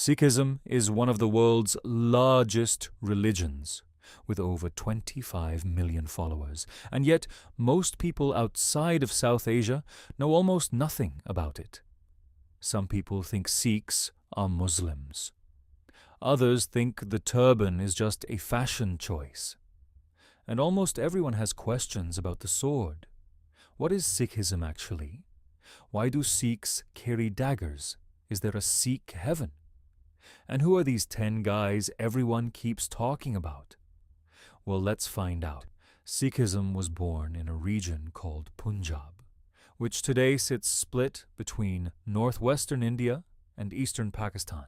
Sikhism is one of the world's largest religions, with over 25 million followers, and yet most people outside of South Asia know almost nothing about it. Some people think Sikhs are Muslims. Others think the turban is just a fashion choice. And almost everyone has questions about the sword. What is Sikhism actually? Why do Sikhs carry daggers? Is there a Sikh heaven? And who are these 10 guys everyone keeps talking about? Well, let's find out. Sikhism was born in a region called Punjab, which today sits split between northwestern India and eastern Pakistan.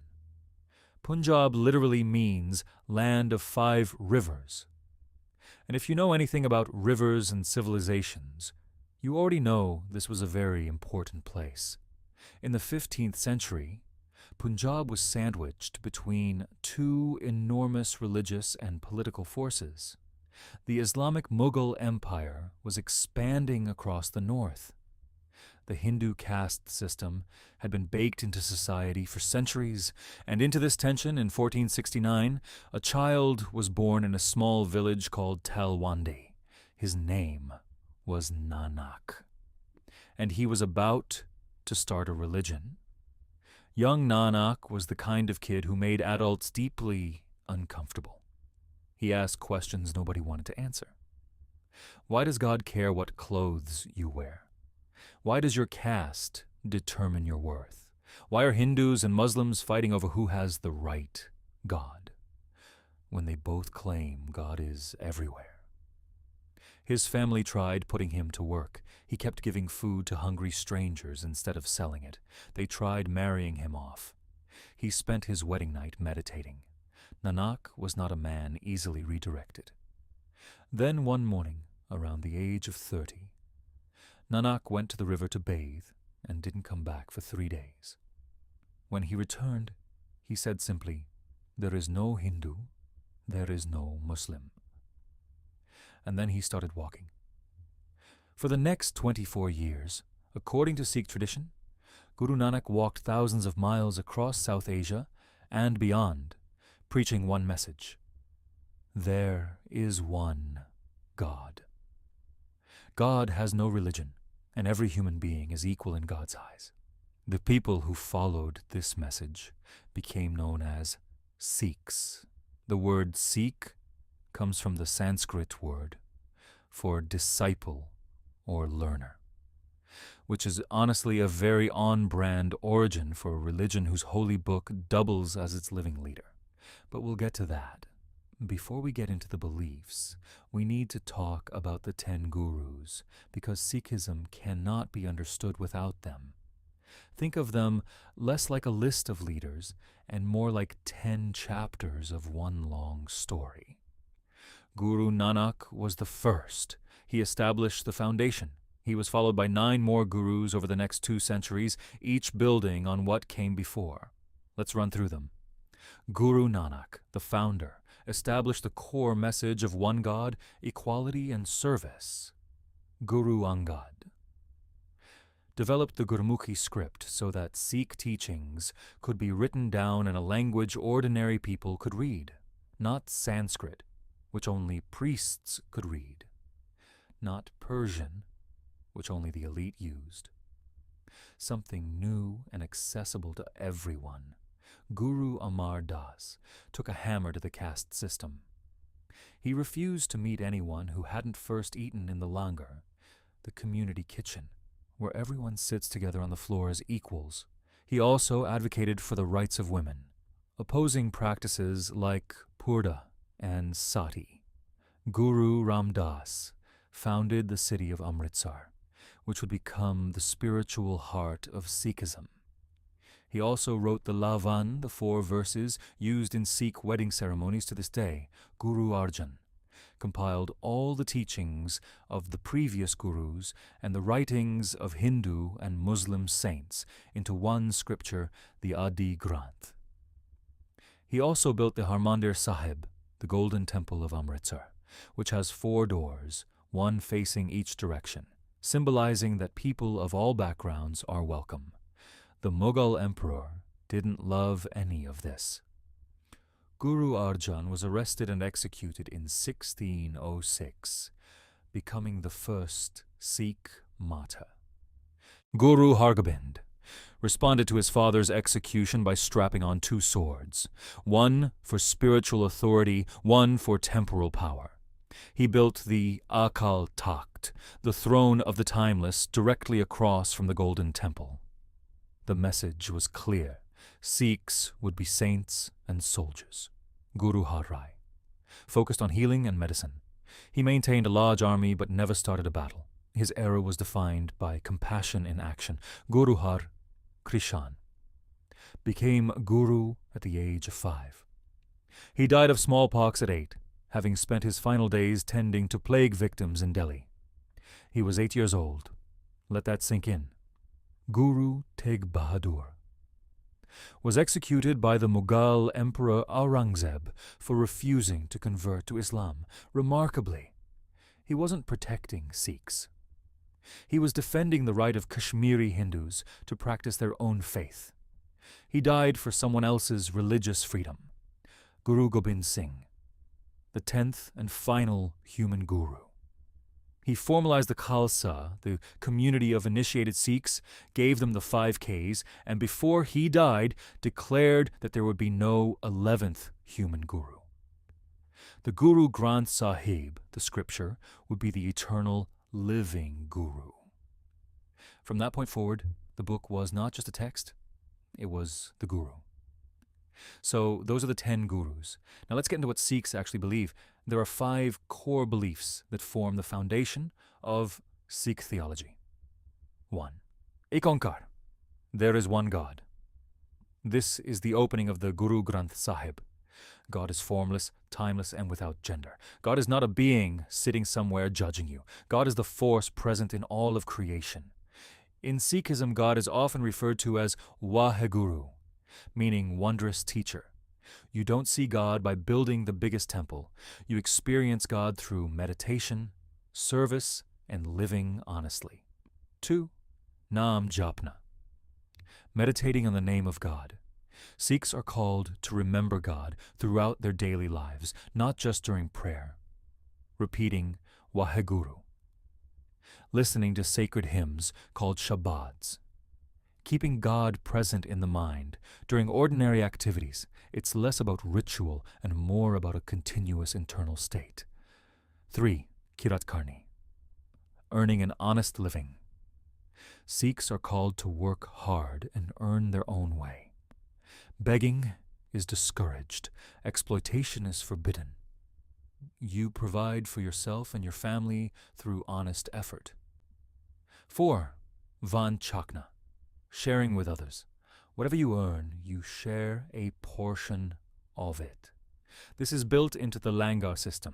Punjab literally means land of 5 rivers. And if you know anything about rivers and civilizations, you already know this was a very important place. In the 15th century, Punjab was sandwiched between 2 enormous religious and political forces. The Islamic Mughal Empire was expanding across the north. The Hindu caste system had been baked into society for centuries, and into this tension in 1469, a child was born in a small village called Talwandi. His name was Nanak, and he was about to start a religion. Young Nanak was the kind of kid who made adults deeply uncomfortable. He asked questions nobody wanted to answer. Why does God care what clothes you wear? Why does your caste determine your worth? Why are Hindus and Muslims fighting over who has the right God, when they both claim God is everywhere? His family tried putting him to work. He kept giving food to hungry strangers instead of selling it. They tried marrying him off. He spent his wedding night meditating. Nanak was not a man easily redirected. Then one morning, around the age of 30, Nanak went to the river to bathe and didn't come back for 3 days. When he returned, he said simply, "There is no Hindu, there is no Muslim." And then he started walking. For the next 24 years, according to Sikh tradition, Guru Nanak walked thousands of miles across South Asia and beyond, preaching one message: there is one God. God has no religion, and every human being is equal in God's eyes. The people who followed this message became known as Sikhs. The word Sikh comes from the Sanskrit word for disciple or learner, which is honestly a very on-brand origin for a religion whose holy book doubles as its living leader. But we'll get to that. Before we get into the beliefs, we need to talk about the 10 gurus, because Sikhism cannot be understood without them. Think of them less like a list of leaders and more like 10 chapters of one long story. Guru Nanak was the first. He established the foundation. He was followed by 9 more gurus over the next 2 centuries, each building on what came before. Let's run through them. Guru Nanak, the founder, established the core message of one God, equality and service. Guru Angad developed the Gurmukhi script so that Sikh teachings could be written down in a language ordinary people could read, not Sanskrit, which only priests could read, not Persian, which only the elite used. Something new and accessible to everyone. Guru Amar Das took a hammer to the caste system. He refused to meet anyone who hadn't first eaten in the langar, the community kitchen, where everyone sits together on the floor as equals. He also advocated for the rights of women, opposing practices like Purda and Sati. Guru Ram Das founded the city of Amritsar, which would become the spiritual heart of Sikhism. He also wrote the Lavan, the 4 verses used in Sikh wedding ceremonies to this day. Guru Arjan compiled all the teachings of the previous gurus and the writings of Hindu and Muslim saints into one scripture, the Adi Granth. He also built the Harmandir Sahib, the golden temple of Amritsar, which has 4 doors, one facing each direction, symbolizing that people of all backgrounds are welcome. The Mughal emperor didn't love any of this. Guru Arjan was arrested and executed in 1606, becoming the first Sikh martyr. Guru Hargobind responded to his father's execution by strapping on 2 swords, one for spiritual authority, one for temporal power. He built the Akal Takht, the throne of the timeless, directly across from the Golden Temple. The message was clear. Sikhs would be saints and soldiers. Guru Har Rai focused on healing and medicine. He maintained a large army but never started a battle. His era was defined by compassion in action. Guru Har Krishan became guru at the age of 5. He died of smallpox at 8, having spent his final days tending to plague victims in Delhi. He was 8 years old. Let that sink in. Guru Tegh Bahadur was executed by the Mughal Emperor Aurangzeb for refusing to convert to Islam. Remarkably, he wasn't protecting Sikhs. He was defending the right of Kashmiri Hindus to practice their own faith. He died for someone else's religious freedom. Guru Gobind Singh, the 10th and final human guru. He formalized the Khalsa, the community of initiated Sikhs, gave them the 5 Ks, and before he died, declared that there would be no 11th human guru. The Guru Granth Sahib, the scripture, would be the eternal living guru. From that point forward, the book was not just a text, it was the guru. So those are the 10 gurus. Now let's get into what Sikhs actually believe. There are 5 core beliefs that form the foundation of Sikh theology. 1. Ek Onkar. There is one God. This is the opening of the Guru Granth Sahib. God is formless, timeless, and without gender. God is not a being sitting somewhere judging you. God is the force present in all of creation. In Sikhism, God is often referred to as Waheguru, meaning wondrous teacher. You don't see God by building the biggest temple. You experience God through meditation, service, and living honestly. 2. Naam Japna. Meditating on the name of God. Sikhs are called to remember God throughout their daily lives, not just during prayer. Repeating Waheguru. Listening to sacred hymns called Shabads. Keeping God present in the mind. During ordinary activities, it's less about ritual and more about a continuous internal state. 3. Kirat Karni. Earning an honest living. Sikhs are called to work hard and earn their own way. Begging is discouraged. Exploitation is forbidden. You provide for yourself and your family through honest effort. 4. Van Chakna. Sharing with others. Whatever you earn, you share a portion of it. This is built into the Langar system.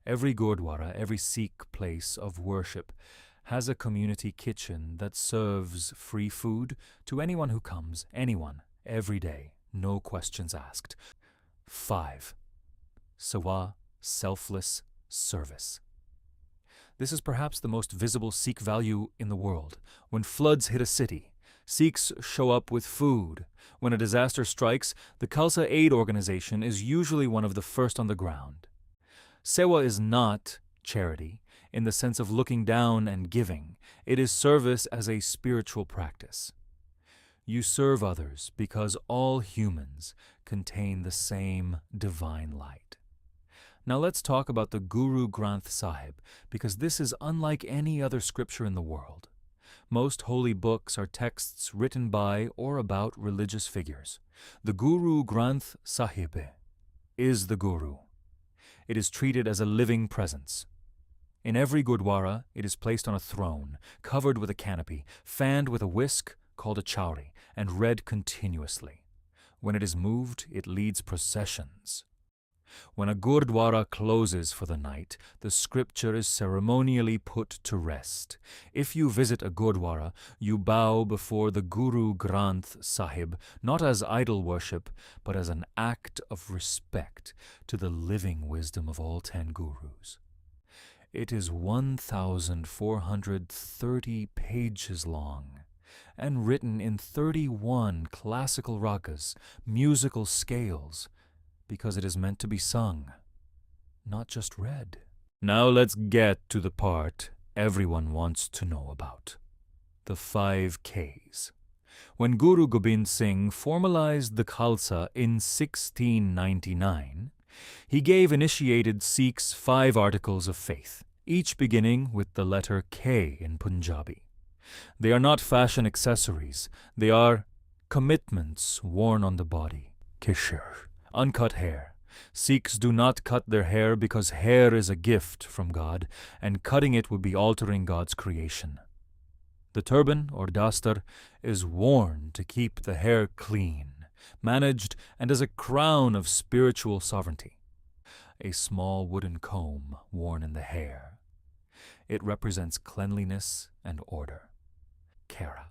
Every Gurdwara, every Sikh place of worship, has a community kitchen that serves free food to anyone who comes, anyone, every day, no questions asked. 5. Seva, selfless service. This is perhaps the most visible Sikh value in the world. When floods hit a city, Sikhs show up with food. When a disaster strikes, the Khalsa aid organization is usually one of the first on the ground. Seva is not charity in the sense of looking down and giving. It is service as a spiritual practice. You serve others because all humans contain the same divine light. Now let's talk about the Guru Granth Sahib, because this is unlike any other scripture in the world. Most holy books are texts written by or about religious figures. The Guru Granth Sahib is the Guru. It is treated as a living presence. In every Gurdwara, it is placed on a throne, covered with a canopy, fanned with a whisk called a chowri, and read continuously. When it is moved, it leads processions. When a Gurdwara closes for the night, the scripture is ceremonially put to rest. If you visit a Gurdwara, you bow before the Guru Granth Sahib, not as idol worship, but as an act of respect to the living wisdom of all 10 gurus. It is 1,430 pages long. and written in 31 classical ragas, musical scales, because it is meant to be sung, not just read. Now let's get to the part everyone wants to know about. The 5 Ks. When Guru Gobind Singh formalized the Khalsa in 1699, he gave initiated Sikhs 5 articles of faith, each beginning with the letter K in Punjabi. They are not fashion accessories, they are commitments worn on the body. Kesh, uncut hair. Sikhs do not cut their hair because hair is a gift from God, and cutting it would be altering God's creation. The turban, or dastar, is worn to keep the hair clean, managed, and as a crown of spiritual sovereignty. A small wooden comb worn in the hair. It represents cleanliness and order. Kachera,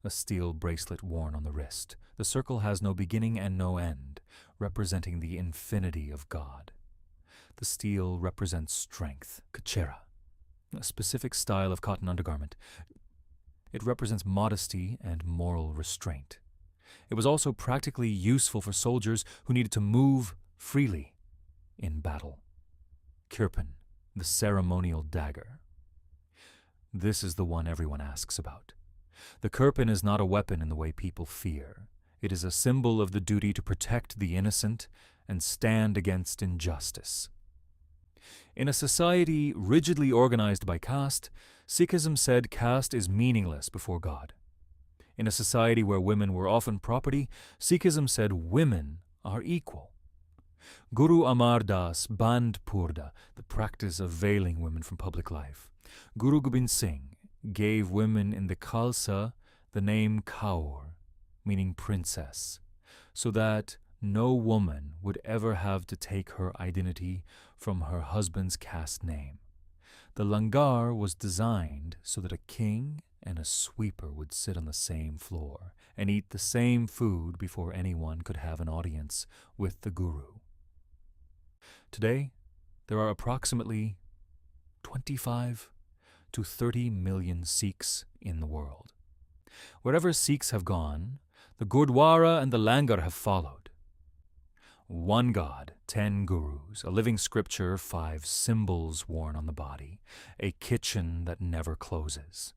a steel bracelet worn on the wrist. The circle has no beginning and no end, representing the infinity of God. The steel represents strength. Kachera, a specific style of cotton undergarment. It represents modesty and moral restraint. It was also practically useful for soldiers who needed to move freely in battle. Kirpan, the ceremonial dagger. This is the one everyone asks about. The Kirpan is not a weapon in the way people fear. It is a symbol of the duty to protect the innocent and stand against injustice. In a society rigidly organized by caste, Sikhism said caste is meaningless before God. In a society where women were often property, Sikhism said women are equal. Guru Amar Das banned purda, the practice of veiling women from public life. Guru Gobind Singh gave women in the Khalsa the name Kaur, meaning princess, so that no woman would ever have to take her identity from her husband's caste name. The langar was designed so that a king and a sweeper would sit on the same floor and eat the same food before anyone could have an audience with the guru. Today, there are approximately 25 to 30 million Sikhs in the world. Wherever Sikhs have gone, the Gurdwara and the Langar have followed. One God, 10 gurus, a living scripture, 5 symbols worn on the body, a kitchen that never closes,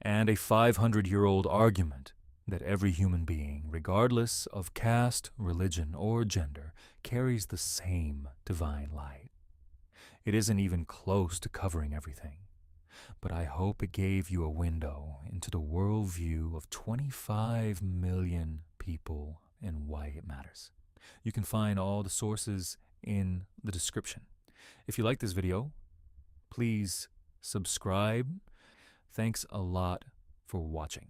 and a 500-year-old argument that every human being, regardless of caste, religion, or gender, carries the same divine light. It isn't even close to covering everything, but I hope it gave you a window into the worldview of 25 million people and why it matters. You can find all the sources in the description. If you like this video, please subscribe. Thanks a lot for watching.